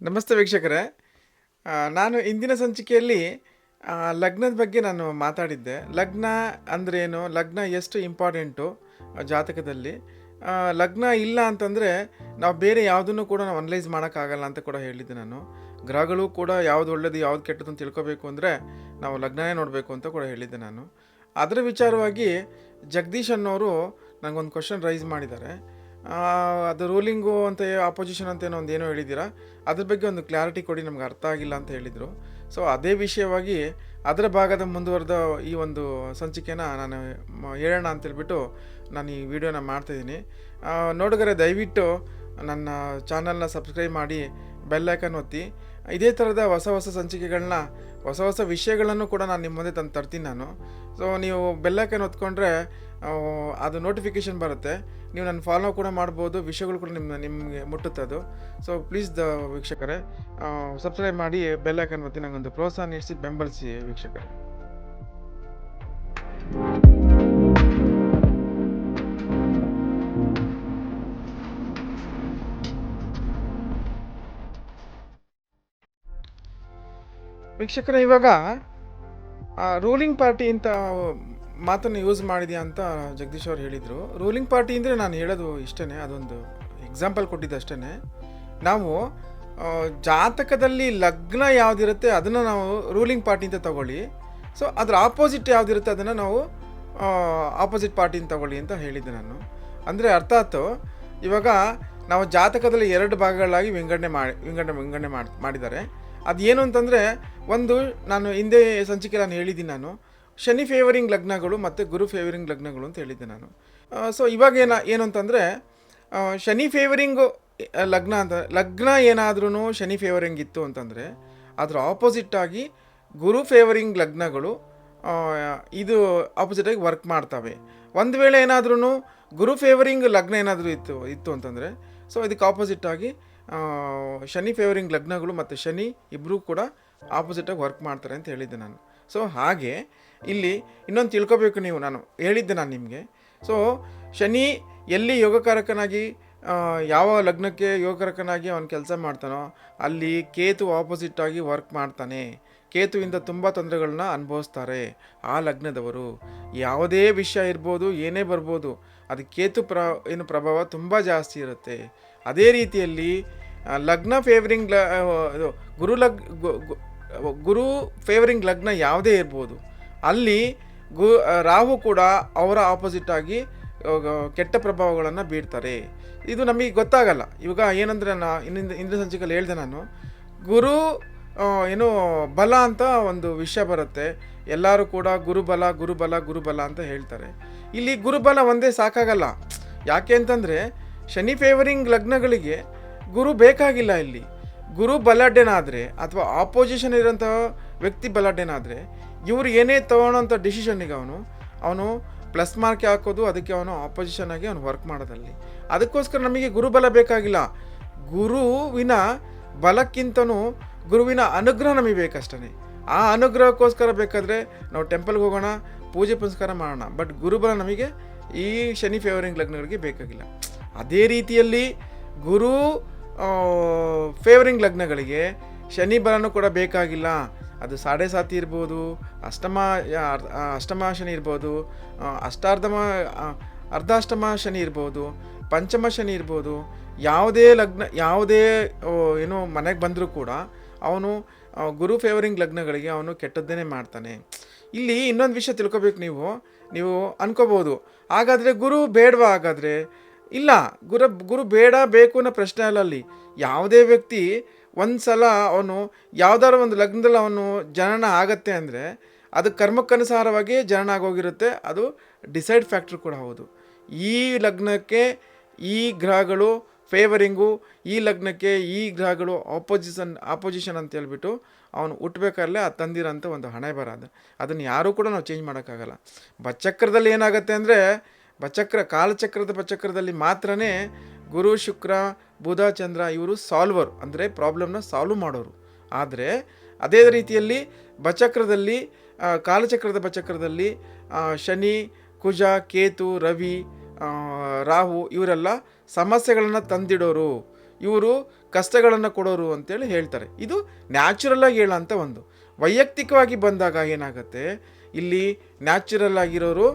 ನಮಸ್ತೆ ವೀಕ್ಷಕರೇ. ನಾನು ಇಂದಿನ ಸಂಚಿಕೆಯಲ್ಲಿ ಲಗ್ನದ ಬಗ್ಗೆ ನಾನು ಮಾತಾಡಿದ್ದೆ. ಲಗ್ನ ಅಂದ್ರೇನು, ಲಗ್ನ ಎಷ್ಟು ಇಂಪಾರ್ಟೆಂಟು ಜಾತಕದಲ್ಲಿ. ಲಗ್ನ ಇಲ್ಲ ಅಂತಂದರೆ ನಾವು ಬೇರೆ ಯಾವುದನ್ನು ಕೂಡ ನಾವು ಅನಲೈಸ್ ಮಾಡೋಕ್ಕಾಗಲ್ಲ ಅಂತ ಕೂಡ ಹೇಳಿದ್ದೆ ನಾನು. ಗ್ರಹಗಳು ಕೂಡ ಯಾವುದು ಒಳ್ಳೆಯದು ಯಾವುದು ಕೆಟ್ಟದ್ದು ಅಂತ ತಿಳ್ಕೊಬೇಕು ಅಂದರೆ ನಾವು ಲಗ್ನನೇ ನೋಡಬೇಕು ಅಂತ ಕೂಡ ಹೇಳಿದ್ದೆ ನಾನು. ಅದರ ವಿಚಾರವಾಗಿ ಜಗದೀಶ್ ಅನ್ನೋರು ನನಗೊಂದು ಕ್ವಶನ್ ರೈಸ್ ಮಾಡಿದ್ದಾರೆ. ಅದು ರೂಲಿಂಗು ಅಂತ ಆಪೋಸಿಷನ್ ಅಂತ ಏನೋ ಒಂದೇನೋ ಹೇಳಿದ್ದೀರಾ, ಅದ್ರ ಬಗ್ಗೆ ಒಂದು ಕ್ಲಾರಿಟಿ ಕೊಡಿ, ನಮ್ಗೆ ಅರ್ಥ ಆಗಿಲ್ಲ ಅಂತ ಹೇಳಿದರು. ಸೊ ಅದೇ ವಿಷಯವಾಗಿ ಅದರ ಭಾಗದ ಮುಂದುವರೆದ ಈ ಒಂದು ಸಂಚಿಕೆನ ನಾನು ಹೇಳೋಣ ಅಂತೇಳ್ಬಿಟ್ಟು ನಾನು ಈ ವಿಡಿಯೋನ ಮಾಡ್ತಾಯಿದ್ದೀನಿ. ನೋಡುಗರೆ, ದಯವಿಟ್ಟು ನನ್ನ ಚಾನಲ್ನ ಸಬ್ಸ್ಕ್ರೈಬ್ ಮಾಡಿ, ಬೆಲ್ ಐಕನ್ ಒತ್ತಿ. ಇದೇ ಥರದ ಹೊಸ ಹೊಸ ಸಂಚಿಕೆಗಳನ್ನ, ಹೊಸ ಹೊಸ ವಿಷಯಗಳನ್ನು ಕೂಡ ನಾನು ನಿಮ್ಮ ಮುಂದೆ ತಂದು ತರ್ತೀನಿ ನಾನು. ಸೊ ನೀವು ಬೆಲ್ ಐಕನ್ ಒತ್ಕೊಂಡ್ರೆ ಅದು ನೋಟಿಫಿಕೇಷನ್ ಬರುತ್ತೆ, ನೀವು ನನ್ನ ಫಾಲೋ ಕೂಡ ಮಾಡ್ಬೋದು, ವಿಷಯಗಳು ಕೂಡ ನಿಮಗೆ ಮುಟ್ಟುತ್ತೆ ಅದು. ಸೊ ಪ್ಲೀಸ್ ವೀಕ್ಷಕರೇ, ಸಬ್ಸ್ಕ್ರೈಬ್ ಮಾಡಿ, ಬೆಲ್ ಐಕನ್ ಒತ್ತಿ, ನನಗೊಂದು ಪ್ರೋತ್ಸಾಹ ನೀಡಿಸಿ ಬೆಂಬಲಿಸಿ ವೀಕ್ಷಕರೇ. ವೀಕ್ಷಕರೇ, ಇವಾಗ ರೂಲಿಂಗ್ ಪಾರ್ಟಿ ಅಂತ ಮಾತನ್ನು ಯೂಸ್ ಮಾಡಿದ್ಯಾ ಅಂತ ಜಗದೀಶ್ ಅವ್ರು ಹೇಳಿದರು. ರೂಲಿಂಗ್ ಪಾರ್ಟಿ ಅಂದರೆ ನಾನು ಹೇಳೋದು ಇಷ್ಟೇ, ಅದೊಂದು ಎಕ್ಸಾಂಪಲ್ ಕೊಟ್ಟಿದ್ದು ಅಷ್ಟೇ. ನಾವು ಜಾತಕದಲ್ಲಿ ಲಗ್ನ ಯಾವುದಿರುತ್ತೆ ಅದನ್ನು ನಾವು ರೂಲಿಂಗ್ ಪಾರ್ಟಿ ಅಂತ ತಗೊಳ್ಳಿ. ಸೊ ಅದರ ಆಪೋಸಿಟ್ ಯಾವುದಿರುತ್ತೆ ಅದನ್ನು ನಾವು ಆಪೋಸಿಟ್ ಪಾರ್ಟಿ ಅಂತ ತಗೊಳ್ಳಿ ಅಂತ ಹೇಳಿದ್ದೆ ನಾನು. ಅಂದರೆ ಅರ್ಥಾತ್ ಇವಾಗ ನಾವು ಜಾತಕದಲ್ಲಿ ಎರಡು ಭಾಗಗಳಾಗಿ ವಿಂಗಡಣೆ ಮಾಡಿದ್ದಾರೆ. ಅದೇನು ಅಂತಂದರೆ, ಒಂದು ನಾನು ಹಿಂದೆ ಸಂಚಿಕೆ ನಾನು ಹೇಳಿದ್ದೀನಿ, ನಾನು ಶನಿ ಫೇವರಿಂಗ್ ಲಗ್ನಗಳು ಮತ್ತು ಗುರು ಫೇವರಿಂಗ್ ಲಗ್ನಗಳು ಅಂತ ಹೇಳಿದ್ದೆ ನಾನು. ಸೊ ಇವಾಗ ಏನು ಅಂತಂದರೆ, ಶನಿ ಫೇವರಿಂಗು ಲಗ್ನ ಏನಾದ್ರೂ ಶನಿ ಫೇವರಿಂಗ್ ಇತ್ತು ಅಂತಂದರೆ ಅದರ ಆಪೋಸಿಟ್ಟಾಗಿ ಗುರು ಫೇವರಿಂಗ್ ಲಗ್ನಗಳು ಇದು ಆಪೋಸಿಟಾಗಿ ವರ್ಕ್ ಮಾಡ್ತವೆ. ಒಂದು ವೇಳೆ ಏನಾದ್ರೂ ಗುರು ಫೇವರಿಂಗ್ ಲಗ್ನ ಏನಾದರೂ ಇತ್ತು ಅಂತಂದರೆ ಸೊ ಇದಕ್ಕೆ ಆಪೋಸಿಟ್ಟಾಗಿ ಶನಿ ಫೇವರಿಂಗ್ ಲಗ್ನಗಳು ಮತ್ತು ಶನಿ ಇಬ್ಬರೂ ಕೂಡ ಆಪೋಸಿಟಾಗಿ ವರ್ಕ್ ಮಾಡ್ತಾರೆ ಅಂತ ಹೇಳಿದ್ದೆ ನಾನು. ಸೊ ಹಾಗೆ ಇಲ್ಲಿ ಇನ್ನೊಂದು ತಿಳ್ಕೊಬೇಕು ನೀವು, ನಾನು ಹೇಳಿದ್ದೆ ನಾನು ನಿಮಗೆ. ಸೊ ಶನಿ ಎಲ್ಲಿ ಯೋಗಕಾರಕನಾಗಿ ಯಾವ ಲಗ್ನಕ್ಕೆ ಯೋಗಕಾರಕನಾಗಿ ಅವನು ಕೆಲಸ ಮಾಡ್ತಾನೋ ಅಲ್ಲಿ ಕೇತು ಆಪೋಸಿಟ್ಟಾಗಿ ವರ್ಕ್ ಮಾಡ್ತಾನೆ. ಕೇತುವಿಂದ ತುಂಬ ತೊಂದರೆಗಳನ್ನ ಅನುಭವಿಸ್ತಾರೆ ಆ ಲಗ್ನದವರು. ಯಾವುದೇ ವಿಷಯ ಇರ್ಬೋದು, ಏನೇ ಬರ್ಬೋದು, ಅದು ಕೇತು ಪ್ರಭಾವ ತುಂಬ ಜಾಸ್ತಿ ಇರುತ್ತೆ. ಅದೇ ರೀತಿಯಲ್ಲಿ ಲಗ್ನ ಫೇವರಿಂಗ್ ಗುರು ಫೇವರಿಂಗ್ ಲಗ್ನ ಯಾವುದೇ ಇರ್ಬೋದು, ಅಲ್ಲಿ ರಾಹು ಕೂಡ ಅವರ ಆಪೋಸಿಟ್ಟಾಗಿ ಕೆಟ್ಟ ಪ್ರಭಾವಗಳನ್ನು ಬೀರ್ತಾರೆ. ಇದು ನಮಗೆ ಗೊತ್ತಾಗಲ್ಲ. ಇವಾಗ ಏನಂದರೆ, ಇಂದಿನ ಸಂಚಿಕೆಯಲ್ಲಿ ಹೇಳಿದೆ ನಾನು, ಗುರು ಬಲ ಅಂತ ಒಂದು ವಿಷಯ ಬರುತ್ತೆ. ಎಲ್ಲರೂ ಕೂಡ ಗುರುಬಲ ಗುರುಬಲ ಗುರುಬಲ ಅಂತ ಹೇಳ್ತಾರೆ. ಇಲ್ಲಿ ಗುರುಬಲ ಒಂದೇ ಸಾಕಾಗಲ್ಲ. ಯಾಕೆ ಅಂತಂದರೆ ಶನಿ ಫೇವರಿಂಗ್ ಲಗ್ನಗಳಿಗೆ ಗುರು ಬೇಕಾಗಿಲ್ಲ. ಇಲ್ಲಿ ಗುರು ಬಲಾಢ್ಯನಾದರೆ ಅಥವಾ ಆಪೋಸಿಷನ್ ಇರೋಂಥ ವ್ಯಕ್ತಿ ಬಲಾಢ್ಯನಾದರೆ ಇವರು ಏನೇ ತೊಗೊಳೋಂಥ ಡಿಸಿಷನ್ನಿಗೆ ಅವನು ಪ್ಲಸ್ ಮಾರ್ಕ್ ಹಾಕೋದು, ಅದಕ್ಕೆ ಅವನು ಆಪೋಸಿಷನ್ ಆಗಿ ಅವನು ವರ್ಕ್ ಮಾಡೋದಲ್ಲಿ. ಅದಕ್ಕೋಸ್ಕರ ನಮಗೆ ಗುರುಬಲ ಬೇಕಾಗಿಲ್ಲ. ಗುರುವಿನ ಬಲಕ್ಕಿಂತನೂ ಗುರುವಿನ ಅನುಗ್ರಹ ನಮಗೆ ಬೇಕಷ್ಟೇ. ಆ ಅನುಗ್ರಹಕ್ಕೋಸ್ಕರ ಬೇಕಾದರೆ ನಾವು ಟೆಂಪಲ್ಗೆ ಹೋಗೋಣ, ಪೂಜೆ ಪುನಸ್ಕಾರ ಮಾಡೋಣ. ಬಟ್ ಗುರುಬಲ ನಮಗೆ ಈ ಶನಿ ಫೇವರಿಂಗ್ ಲಗ್ನಗಳಿಗೆ ಬೇಕಾಗಿಲ್ಲ. ಅದೇ ರೀತಿಯಲ್ಲಿ ಗುರು ಫೇವರಿಂಗ್ ಲಗ್ನಗಳಿಗೆ ಶನಿ ಬಲನೂ ಕೂಡ ಬೇಕಾಗಿಲ್ಲ. ಅದು 7.5 ಇರ್ಬೋದು, ಅಷ್ಟಮ ಶನಿ ಇರ್ಬೋದು, ಅರ್ಧಾಷ್ಟಮ ಶನಿ ಇರ್ಬೋದು, ಪಂಚಮ ಶನಿ ಇರ್ಬೋದು. ಯಾವುದೇ ಮನೆಗೆ ಬಂದರೂ ಕೂಡ ಅವನು ಗುರು ಫೇವರಿಂಗ್ ಲಗ್ನಗಳಿಗೆ ಅವನು ಕೆಟ್ಟದ್ದೇನೆ ಮಾಡ್ತಾನೆ. ಇಲ್ಲಿ ಇನ್ನೊಂದು ವಿಷಯ ತಿಳ್ಕೊಬೇಕು. ನೀವು ಅನ್ಕೋಬೋದು, ಹಾಗಾದರೆ ಗುರು ಬೇಡವಾ? ಹಾಗಾದರೆ ಇಲ್ಲ, ಗುರು ಬೇಡ ಬೇಕು ಅನ್ನೋ ಪ್ರಶ್ನೆ ಅಲ್ಲ. ಅಲ್ಲಿ ಯಾವುದೇ ವ್ಯಕ್ತಿ ಒಂದು ಸಲ ಅವನು ಯಾವುದಾದ್ರು ಒಂದು ಲಗ್ನದಲ್ಲಿ ಅವನು ಜನನ ಆಗತ್ತೆ ಅಂದರೆ ಅದು ಕರ್ಮಕ್ಕನುಸಾರವಾಗಿ ಜನನ ಆಗೋಗಿರುತ್ತೆ. ಅದು ಡಿಸೈಡ್ ಫ್ಯಾಕ್ಟ್ರ್ ಕೂಡ ಹೌದು. ಈ ಲಗ್ನಕ್ಕೆ ಈ ಗ್ರಹಗಳು ಫೇವರಿಂಗು, ಈ ಲಗ್ನಕ್ಕೆ ಈ ಗ್ರಹಗಳು ಆಪೋಸಿಷನ್ ಅಂತ ಹೇಳ್ಬಿಟ್ಟು ಅವನು ಹುಟ್ಟಬೇಕಾದ್ರೆ ಅದು ತಂದಿರೋಂಥ ಒಂದು ಹಣೆ ಬರ. ಅದನ್ನು ಯಾರೂ ಕೂಡ ನಾವು ಚೇಂಜ್ ಮಾಡೋಕ್ಕಾಗಲ್ಲ. ಬಚ್ಚಕ್ರದಲ್ಲಿ ಏನಾಗುತ್ತೆ ಅಂದರೆ, ಕಾಲಚಕ್ರದ ಬಚ್ಚಕ್ರದಲ್ಲಿ ಮಾತ್ರನೇ ಗುರು ಶುಕ್ರ ಬುಧ ಚಂದ್ರ ಇವರು ಸಾಲ್ವರ್, ಅಂದರೆ ಪ್ರಾಬ್ಲಮ್ನ ಸಾಲ್ವ್ ಮಾಡೋರು. ಆದರೆ ಅದೇ ರೀತಿಯಲ್ಲಿ ಬಚಕ್ರದಲ್ಲಿ, ಕಾಲಚಕ್ರದ ಬಚಕ್ರದಲ್ಲಿ ಶನಿ, ಕುಜ, ಕೇತು, ರವಿ, ರಾಹು ಇವರೆಲ್ಲ ಸಮಸ್ಯೆಗಳನ್ನು ತಂದಿಡೋರು. ಇವರು ಕಷ್ಟಗಳನ್ನು ಕೊಡೋರು ಅಂತೇಳಿ ಹೇಳ್ತಾರೆ. ಇದು ನ್ಯಾಚುರಲ್ ಆಗಿ ಹೇಳೋಂಥ ಒಂದು. ವೈಯಕ್ತಿಕವಾಗಿ ಬಂದಾಗ ಏನಾಗುತ್ತೆ, ಇಲ್ಲಿ ನ್ಯಾಚುರಲ್ ಆಗಿರೋರು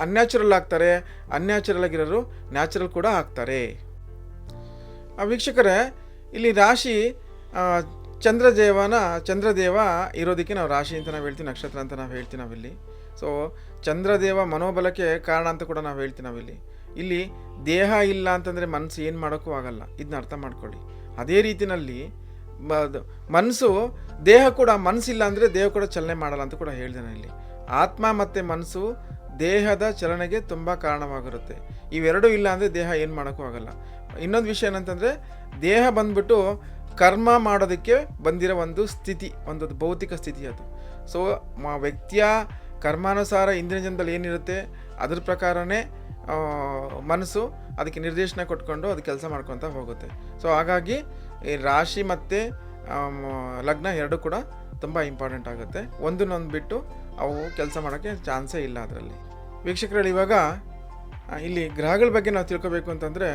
ಅನ್ಯಾಚುರಲ್ ಆಗ್ತಾರೆ, ಅನ್ಯಾಚುರಲ್ ಆಗಿರೋರು ನ್ಯಾಚುರಲ್ ಕೂಡ ಆಗ್ತಾರೆ. ವೀಕ್ಷಕರೇ, ಇಲ್ಲಿ ರಾಶಿ ಚಂದ್ರದೇವ ಇರೋದಕ್ಕೆ ನಾವು ರಾಶಿ ಅಂತ ನಾವು ಹೇಳ್ತೀವಿ, ನಕ್ಷತ್ರ ಅಂತ ನಾವು ಹೇಳ್ತೀವಿ ನಾವಿಲ್ಲಿ. ಸೊ ಚಂದ್ರದೇವ ಮನೋಬಲಕ್ಕೆ ಕಾರಣ ಅಂತ ಕೂಡ ನಾವು ಹೇಳ್ತೀವಿ ನಾವಿಲ್ಲಿ. ಇಲ್ಲಿ ದೇಹ ಇಲ್ಲ ಅಂತಂದರೆ ಮನಸ್ಸು ಏನು ಮಾಡೋಕ್ಕೂ ಆಗಲ್ಲ, ಇದನ್ನ ಅರ್ಥ ಮಾಡ್ಕೊಳ್ಳಿ. ಅದೇ ರೀತಿಯಲ್ಲಿ ಮನಸ್ಸು ದೇಹ ಕೂಡ, ಮನಸ್ಸಿಲ್ಲ ಅಂದರೆ ದೇಹ ಕೂಡ ಚಲನೆ ಮಾಡಲ್ಲ ಅಂತ ಕೂಡ ಹೇಳಿದೆ ನಾನು ಇಲ್ಲಿ. ಆತ್ಮ ಮತ್ತು ಮನಸ್ಸು ದೇಹದ ಚಲನೆಗೆ ತುಂಬ ಕಾರಣವಾಗಿರುತ್ತೆ. ಇವೆರಡೂ ಇಲ್ಲ ಅಂದರೆ ದೇಹ ಏನು ಮಾಡೋಕ್ಕೂ ಆಗಲ್ಲ. ಇನ್ನೊಂದು ವಿಷಯ ಏನಂತಂದರೆ, ದೇಹ ಬಂದ್ಬಿಟ್ಟು ಕರ್ಮ ಮಾಡೋದಕ್ಕೆ ಬಂದಿರೋ ಒಂದು ಸ್ಥಿತಿ, ಒಂದು ಭೌತಿಕ ಸ್ಥಿತಿ ಅದು. ಸೊ ವ್ಯಕ್ತಿಯ ಕರ್ಮಾನುಸಾರ ಇಂದಿನ ಜನದಲ್ಲಿ ಏನಿರುತ್ತೆ ಅದ್ರ ಪ್ರಕಾರನೇ ಮನಸ್ಸು ಅದಕ್ಕೆ ನಿರ್ದೇಶನ ಕೊಟ್ಕೊಂಡು ಅದು ಕೆಲಸ ಮಾಡ್ಕೊತ ಹೋಗುತ್ತೆ. ಸೊ ಹಾಗಾಗಿ ಈ ರಾಶಿ ಮತ್ತು ಲಗ್ನ ಎರಡೂ ಕೂಡ ತುಂಬ ಇಂಪಾರ್ಟೆಂಟ್ ಆಗುತ್ತೆ. ಒಂದನ್ನೊಂದು ಬಿಟ್ಟು ಅವು ಕೆಲಸ ಮಾಡೋಕ್ಕೆ ಚಾನ್ಸೇ ಇಲ್ಲ ಅದರಲ್ಲಿ. ವೀಕ್ಷಕರಲ್ಲಿ, ಇವಾಗ ಇಲ್ಲಿ ಗ್ರಹಗಳ ಬಗ್ಗೆ ನಾವು ತಿಳ್ಕೊಬೇಕು ಅಂತಂದರೆ,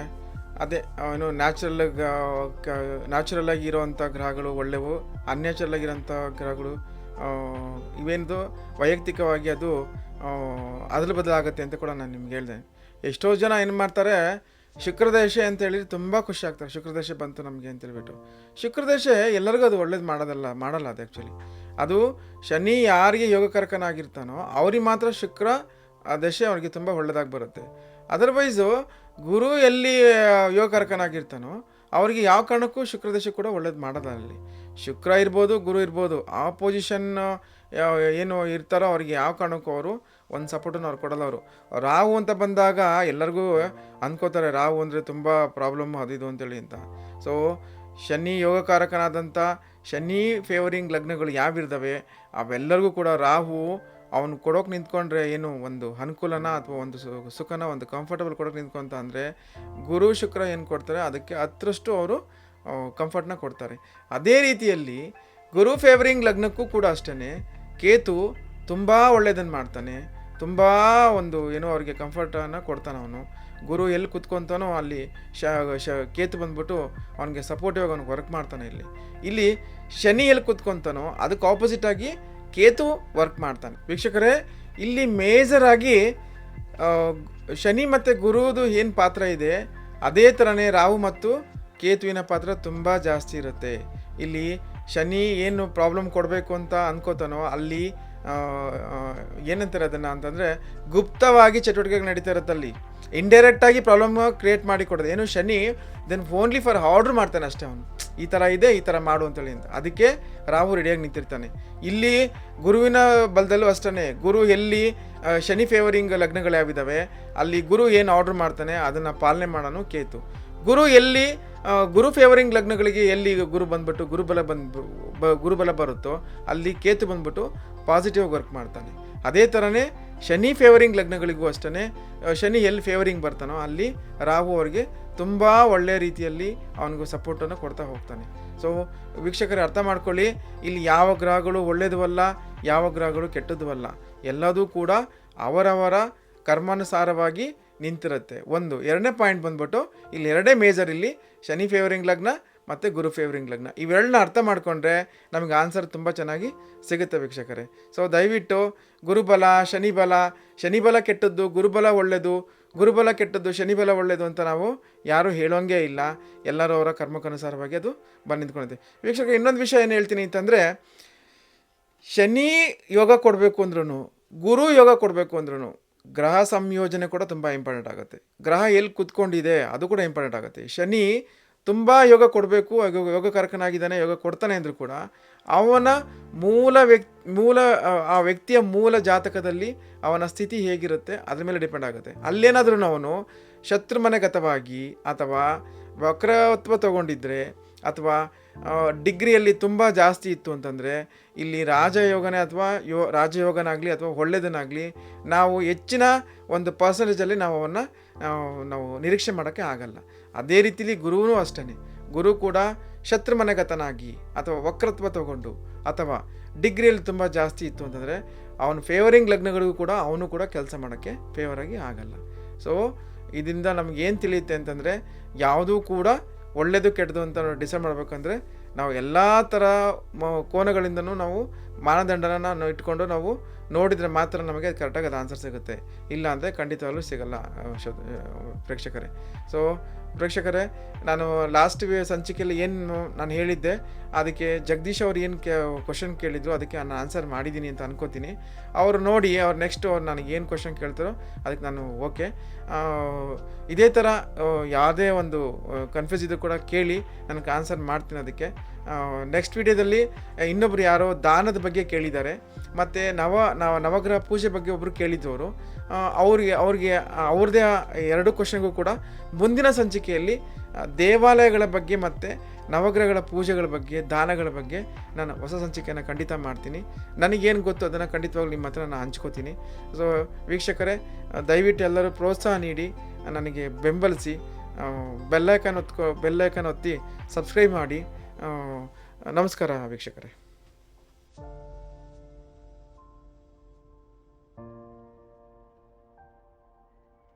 ಅದೇ ಏನು ನ್ಯಾಚುರಲ್ ಆಗಿ ಇರೋವಂಥ ಗ್ರಹಗಳು ಒಳ್ಳೆವು, ಅನ್ಯಾಚುರಲ್ ಆಗಿರೋಂಥ ಗ್ರಹಗಳು ಇವೇನಿದು ವೈಯಕ್ತಿಕವಾಗಿ ಅದು ಅದಲು ಬದಲಾಗುತ್ತೆ ಅಂತ ಕೂಡ ನಾನು ನಿಮ್ಗೆ ಹೇಳಿದೆ. ಎಷ್ಟೋ ಜನ ಏನು ಮಾಡ್ತಾರೆ, ಶುಕ್ರದೇಶ ಅಂತ ಹೇಳಿದ್ರೆ ತುಂಬ ಖುಷಿ ಆಗ್ತಾರೆ. ಶುಕ್ರದೇಶ ಬಂತು ನಮಗೆ ಅಂತ ಹೇಳ್ಬಿಟ್ಟು. ಶುಕ್ರದೇಶ ಎಲ್ಲರಿಗೂ ಅದು ಒಳ್ಳೇದು ಮಾಡಲ್ಲ ಅದು ಆ್ಯಕ್ಚುಲಿ. ಅದು ಶನಿ ಯಾರಿಗೆ ಯೋಗಕಾರಕನಾಗಿರ್ತಾನೋ ಅವ್ರಿಗೆ ಮಾತ್ರ ಶುಕ್ರ ದಶೆ ಅವ್ರಿಗೆ ತುಂಬ ಒಳ್ಳೆದಾಗಿ ಬರುತ್ತೆ. ಅದರ್ವೈಸು ಗುರು ಎಲ್ಲಿ ಯೋಗಕಾರಕನಾಗಿರ್ತಾನೋ ಅವ್ರಿಗೆ ಯಾವ ಕಾರಣಕ್ಕೂ ಶುಕ್ರದೇಶ ಕೂಡ ಒಳ್ಳೇದು ಮಾಡೋಲ್ಲ. ಅಲ್ಲಿ ಶುಕ್ರ ಇರ್ಬೋದು, ಗುರು ಇರ್ಬೋದು, ಆಪೋಸಿಷನ್ ಏನು ಇರ್ತಾರೋ ಅವ್ರಿಗೆ ಯಾವ ಕಾರಣಕ್ಕೂ ಅವರು ಒಂದು ಸಪೋರ್ಟನ್ನು ಅವ್ರು ಕೊಡಲ್ಲ. ಅವರು ರಾಹು ಅಂತ ಬಂದಾಗ ಎಲ್ಲರಿಗೂ ಅಂದ್ಕೋತಾರೆ ರಾಹು ಅಂದರೆ ತುಂಬ ಪ್ರಾಬ್ಲಮ್ ಅದು ಅಂತೇಳಿ ಅಂತ. ಸೊ ಶನಿ ಯೋಗಕಾರಕನಾದಂಥ ಶನಿ ಫೇವರಿಂಗ್ ಲಗ್ನಗಳು ಯಾವಿರ್ತವೆ ಅವೆಲ್ಲರಿಗೂ ಕೂಡ ರಾಹು ಅವನು ಕೊಡೋಕೆ ನಿಂತ್ಕೊಂಡ್ರೆ ಏನು ಒಂದು ಅನುಕೂಲನ ಅಥವಾ ಒಂದು ಸುಖನ, ಒಂದು ಕಂಫರ್ಟಬಲ್ ಕೊಡೋಕೆ ನಿಂತ್ಕೊಂತ ಅಂದರೆ, ಗುರು ಶುಕ್ರ ಏನು ಕೊಡ್ತಾರೆ ಅದಕ್ಕೆ 10ರಷ್ಟು ಅವರು ಕಂಫರ್ಟ್ನ ಕೊಡ್ತಾರೆ. ಅದೇ ರೀತಿಯಲ್ಲಿ ಗುರು ಫೇವರಿಂಗ್ ಲಗ್ನಕ್ಕೂ ಕೂಡ ಅಷ್ಟೇ ಕೇತು ತುಂಬ ಒಳ್ಳೆಯದನ್ನು ಮಾಡ್ತಾನೆ, ತುಂಬ ಒಂದು ಏನೋ ಅವ್ರಿಗೆ ಕಂಫರ್ಟನ್ನು ಕೊಡ್ತಾನೆ. ಅವನು ಗುರು ಎಲ್ಲಿ ಕುತ್ಕೊತಾನೋ ಅಲ್ಲಿ ಕೇತು ಬಂದ್ಬಿಟ್ಟು ಅವನಿಗೆ ಸಪೋರ್ಟಿವ್ ಆಗಿ ಅವ್ನಿಗೆ ವರ್ಕ್ ಮಾಡ್ತಾನೆ. ಇಲ್ಲಿ ಶನಿ ಎಲ್ಲಿ ಕುತ್ಕೊತಾನೋ ಅದಕ್ಕೆ ಆಪೋಸಿಟಾಗಿ ಕೇತು ವರ್ಕ್ ಮಾಡ್ತಾನೆ. ವೀಕ್ಷಕರೇ, ಇಲ್ಲಿ ಮೇಜರ್ ಆಗಿ ಶನಿ ಮತ್ತು ಗುರುದು ಏನು ಪಾತ್ರ ಇದೆ ಅದೇ ಥರನೇ ರಾಹು ಮತ್ತು ಕೇತುವಿನ ಪಾತ್ರ ತುಂಬ ಜಾಸ್ತಿ ಇರುತ್ತೆ. ಇಲ್ಲಿ ಶನಿ ಏನು ಪ್ರಾಬ್ಲಮ್ ಕೊಡಬೇಕು ಅಂತ ಅನ್ಕೋತಾನೋ ಅಲ್ಲಿ ಏನಂತಾರೆ ಅದನ್ನು ಅಂತಂದರೆ ಗುಪ್ತವಾಗಿ ಚಟುವಟಿಕೆಗಳು ನಡೀತಾ ಇರುತ್ತೆ. ಅಲ್ಲಿ ಇಂಡೈರೆಕ್ಟಾಗಿ ಪ್ರಾಬ್ಲಮ್ ಕ್ರಿಯೇಟ್ ಮಾಡಿ ಕೊಡೋದು ಏನು ಶನಿ ದೆನ್ ಓನ್ಲಿ ಫಾರ್ ಆರ್ಡ್ರ್ ಮಾಡ್ತಾನೆ ಅಷ್ಟೇ. ಅವನು ಈ ಥರ ಇದೆ, ಈ ಥರ ಮಾಡು ಅಂತೇಳಿ ಅಂತ. ಅದಕ್ಕೆ ರಾಹು ರೆಡಿಯಾಗಿ ನಿಂತಿರ್ತಾನೆ. ಇಲ್ಲಿ ಗುರುವಿನ ಬಲದಲ್ಲೂ ಅಷ್ಟೇ, ಗುರು ಎಲ್ಲಿ ಶನಿ ಫೇವರಿಂಗ್ ಲಗ್ನಗಳು ಯಾವಿದ್ದಾವೆ ಅಲ್ಲಿ ಗುರು ಏನು ಆರ್ಡ್ರ್ ಮಾಡ್ತಾನೆ ಅದನ್ನು ಪಾಲನೆ ಮಾಡೋನು ಕೇತು. ಗುರು ಎಲ್ಲಿ ಗುರು ಫೇವರಿಂಗ್ ಲಗ್ನಗಳಿಗೆ ಎಲ್ಲಿ ಗುರು ಬಂದ್ಬಿಟ್ಟು ಗುರುಬಲ ಬರುತ್ತೋ ಅಲ್ಲಿ ಕೇತು ಬಂದ್ಬಿಟ್ಟು ಪಾಸಿಟಿವ್ ವರ್ಕ್ ಮಾಡ್ತಾನೆ. ಅದೇ ಥರನೇ ಶನಿ ಫೇವರಿಂಗ್ ಲಗ್ನಗಳಿಗೂ ಅಷ್ಟೇ, ಶನಿ ಎಲ್ಲಿ ಫೇವರಿಂಗ್ ಬರ್ತಾನೋ ಅಲ್ಲಿ ರಾಹು ಅವ್ರಿಗೆ ತುಂಬ ಒಳ್ಳೆಯ ರೀತಿಯಲ್ಲಿ ಅವನಿಗೂ ಸಪೋರ್ಟನ್ನು ಕೊಡ್ತಾ ಹೋಗ್ತಾನೆ. ಸೊ ವೀಕ್ಷಕರೇ, ಅರ್ಥ ಮಾಡ್ಕೊಳ್ಳಿ, ಇಲ್ಲಿ ಯಾವ ಗ್ರಹಗಳು ಒಳ್ಳೆಯದು ಅಲ್ಲ, ಯಾವ ಗ್ರಹಗಳು ಕೆಟ್ಟದ್ದು ಅಲ್ಲ. ಎಲ್ಲದೂ ಕೂಡ ಅವರವರ ಕರ್ಮಾನುಸಾರವಾಗಿ ನಿಂತಿರುತ್ತೆ. ಎರಡನೇ ಪಾಯಿಂಟ್ ಬಂದ್ಬಿಟ್ಟು ಇಲ್ಲಿ ಎರಡೇ ಮೇಜರ್, ಇಲ್ಲಿ ಶನಿ ಫೇವರಿಂಗ್ ಲಗ್ನ ಮತ್ತು ಗುರು ಫೇವರಿಂಗ್ ಲಗ್ನ. ಇವೆರಡನ್ನ ಅರ್ಥ ಮಾಡಿಕೊಂಡ್ರೆ ನಮಗೆ ಆನ್ಸರ್ ತುಂಬ ಚೆನ್ನಾಗಿ ಸಿಗುತ್ತೆ ವೀಕ್ಷಕರೇ. ಸೊ ದಯವಿಟ್ಟು ಗುರುಬಲ ಶನಿಬಲ ಕೆಟ್ಟದ್ದು, ಗುರುಬಲ ಒಳ್ಳೆಯದು, ಗುರುಬಲ ಕೆಟ್ಟದ್ದು, ಶನಿಬಲ ಒಳ್ಳೆಯದು ಅಂತ ನಾವು ಯಾರೂ ಹೇಳೋಂಗೇ ಇಲ್ಲ. ಎಲ್ಲರೂ ಅವರ ಕರ್ಮಕ್ಕನುಸಾರವಾಗಿ ಅದು ಬಂದು ನಿಂತ್ಕೊಂಡಿದೆ. ವೀಕ್ಷಕರೇ, ಇನ್ನೊಂದು ವಿಷಯ ಏನು ಹೇಳ್ತೀನಿ ಅಂತಂದರೆ, ಶನಿ ಯೋಗ ಕೊಡಬೇಕು ಅಂದ್ರೂ, ಗುರು ಯೋಗ ಕೊಡಬೇಕು ಅಂದ್ರೂ ಗ್ರಹ ಸಂಯೋಜನೆ ಕೂಡ ತುಂಬ ಇಂಪಾರ್ಟೆಂಟ್ ಆಗುತ್ತೆ. ಗ್ರಹ ಎಲ್ಲಿ ಕುತ್ಕೊಂಡಿದೆ ಅದು ಕೂಡ ಇಂಪಾರ್ಟೆಂಟ್ ಆಗುತ್ತೆ. ಶನಿ ತುಂಬ ಯೋಗ ಕೊಡಬೇಕು, ಯೋಗಕಾರಕನಾಗಿದ್ದಾನೆ, ಯೋಗ ಕೊಡ್ತಾನೆ ಅಂದರೂ ಕೂಡ ಅವನ ಆ ವ್ಯಕ್ತಿಯ ಮೂಲ ಜಾತಕದಲ್ಲಿ ಅವನ ಸ್ಥಿತಿ ಹೇಗಿರುತ್ತೆ ಅದ್ರ ಮೇಲೆ ಡಿಪೆಂಡ್ ಆಗುತ್ತೆ. ಅಲ್ಲೇನಾದ್ರೂ ಅವನು ಶತ್ರುಮನೆಗತವಾಗಿ ಅಥವಾ ವಕ್ರತ್ವ ತಗೊಂಡಿದ್ರೆ ಅಥವಾ ಡಿಗ್ರಿಯಲ್ಲಿ ತುಂಬ ಜಾಸ್ತಿ ಇತ್ತು ಅಂತಂದರೆ ಇಲ್ಲಿ ರಾಜಯೋಗನೇ ಅಥವಾ ರಾಜಯೋಗನಾಗಲಿ ಅಥವಾ ಒಳ್ಳೆಯದನ್ನಾಗಲಿ ನಾವು ಹೆಚ್ಚಿನ ಒಂದು ಪರ್ಸೆಂಟೇಜಲ್ಲಿ ನಾವು ನಿರೀಕ್ಷೆ ಮಾಡೋಕ್ಕೆ ಆಗಲ್ಲ. ಅದೇ ರೀತಿಲಿ ಗುರುವೂ ಅಷ್ಟೇ. ಗುರು ಕೂಡ ಶತ್ರುಮನೆಗತನಾಗಿ ಅಥವಾ ವಕ್ರತ್ವ ತಗೊಂಡು ಅಥವಾ ಡಿಗ್ರಿಯಲ್ಲಿ ತುಂಬ ಜಾಸ್ತಿ ಇತ್ತು ಅಂತಂದರೆ ಅವನು ಫೇವರಿಂಗ್ ಲಗ್ನಗಳಿಗೂ ಕೂಡ ಅವನು ಕೂಡ ಕೆಲಸ ಮಾಡೋಕ್ಕೆ ಫೇವರಾಗಿ ಆಗಲ್ಲ. ಸೊ ಇದರಿಂದ ನಮ್ಗೆ ಏನು ತಿಳಿಯುತ್ತೆ ಅಂತಂದರೆ, ಯಾವುದೂ ಕೂಡ ಒಳ್ಳೆಯದು ಕೆಟ್ಟದು ಅಂತ ನಾವು ಡಿಸೈಡ್ ಮಾಡಬೇಕಂದ್ರೆ ನಾವು ಎಲ್ಲ ಥರ ಕೋನಗಳಿಂದನೂ ನಾವು ಮಾನದಂಡನ ನಾವು ಇಟ್ಕೊಂಡು ನಾವು ನೋಡಿದರೆ ಮಾತ್ರ ನಮಗೆ ಕರೆಕ್ಟಾಗಿ ಅದು ಆನ್ಸರ್ ಸಿಗುತ್ತೆ. ಇಲ್ಲ ಅಂದರೆ ಖಂಡಿತವಾಗ್ಲೂ ಸಿಗಲ್ಲ ಪ್ರೇಕ್ಷಕರೇ. ಸೊ ಪ್ರೇಕ್ಷಕರೇ, ನಾನು ಲಾಸ್ಟ್ ಸಂಚಿಕೆಯಲ್ಲಿ ಏನು ನಾನು ಹೇಳಿದ್ದೆ, ಅದಕ್ಕೆ ಜಗದೀಶ್ ಅವ್ರು ಏನು ಕ್ವಶನ್ ಕೇಳಿದ್ರು ಅದಕ್ಕೆ ನಾನು ಆನ್ಸರ್ ಮಾಡಿದ್ದೀನಿ ಅಂತ ಅನ್ಕೋತೀನಿ. ಅವರು ನೋಡಿ ಅವ್ರು ನೆಕ್ಸ್ಟ್ ಅವ್ರು ನನಗೆ ಏನು ಕ್ವಶನ್ ಕೇಳ್ತಾರೋ ಅದಕ್ಕೆ ನಾನು ಓಕೆ. ಇದೇ ಥರ ಯಾವುದೇ ಒಂದು ಕನ್ಫ್ಯೂಸ್ ಇದ್ರೂ ಕೂಡ ಕೇಳಿ ನನಗೆ ಆನ್ಸರ್ ಮಾಡ್ತೀನಿ. ಅದಕ್ಕೆ ನೆಕ್ಸ್ಟ್ ವಿಡಿಯೋದಲ್ಲಿ ಇನ್ನೊಬ್ರು ಯಾರೋ ದಾನದ ಬಗ್ಗೆ ಕೇಳಿದ್ದಾರೆ, ಮತ್ತು ನವಗ್ರಹ ಪೂಜೆ ಬಗ್ಗೆ ಒಬ್ಬರು ಕೇಳಿದ್ದವರು. ಅವ್ರಿಗೆ ಅವ್ರದ್ದೇ 2 ಕ್ವಶನ್ಗೂ ಕೂಡ ಮುಂದಿನ ಸಂಚಿಕೆಯಲ್ಲಿ ದೇವಾಲಯಗಳ ಬಗ್ಗೆ ಮತ್ತು ನವಗ್ರಹಗಳ ಪೂಜೆಗಳ ಬಗ್ಗೆ, ದಾನಗಳ ಬಗ್ಗೆ ನಾನು ಹೊಸ ಸಂಚಿಕೆಯನ್ನು ಖಂಡಿತ ಮಾಡ್ತೀನಿ. ನನಗೇನು ಗೊತ್ತು ಅದನ್ನು ಖಂಡಿತವಾಗ್ಲೂ ನಿಮ್ಮ ಹತ್ರ ನಾನು ಹಂಚ್ಕೋತೀನಿ. ಸೊ ವೀಕ್ಷಕರೇ, ದಯವಿಟ್ಟು ಎಲ್ಲರೂ ಪ್ರೋತ್ಸಾಹ ನೀಡಿ ನನಗೆ ಬೆಂಬಲಿಸಿ, ಬೆಲ್ಲೈಕನ್ ಒತ್ತಿ ಸಬ್ಸ್ಕ್ರೈಬ್ ಮಾಡಿ. ನಮಸ್ಕಾರ ವೀಕ್ಷಕರೇ.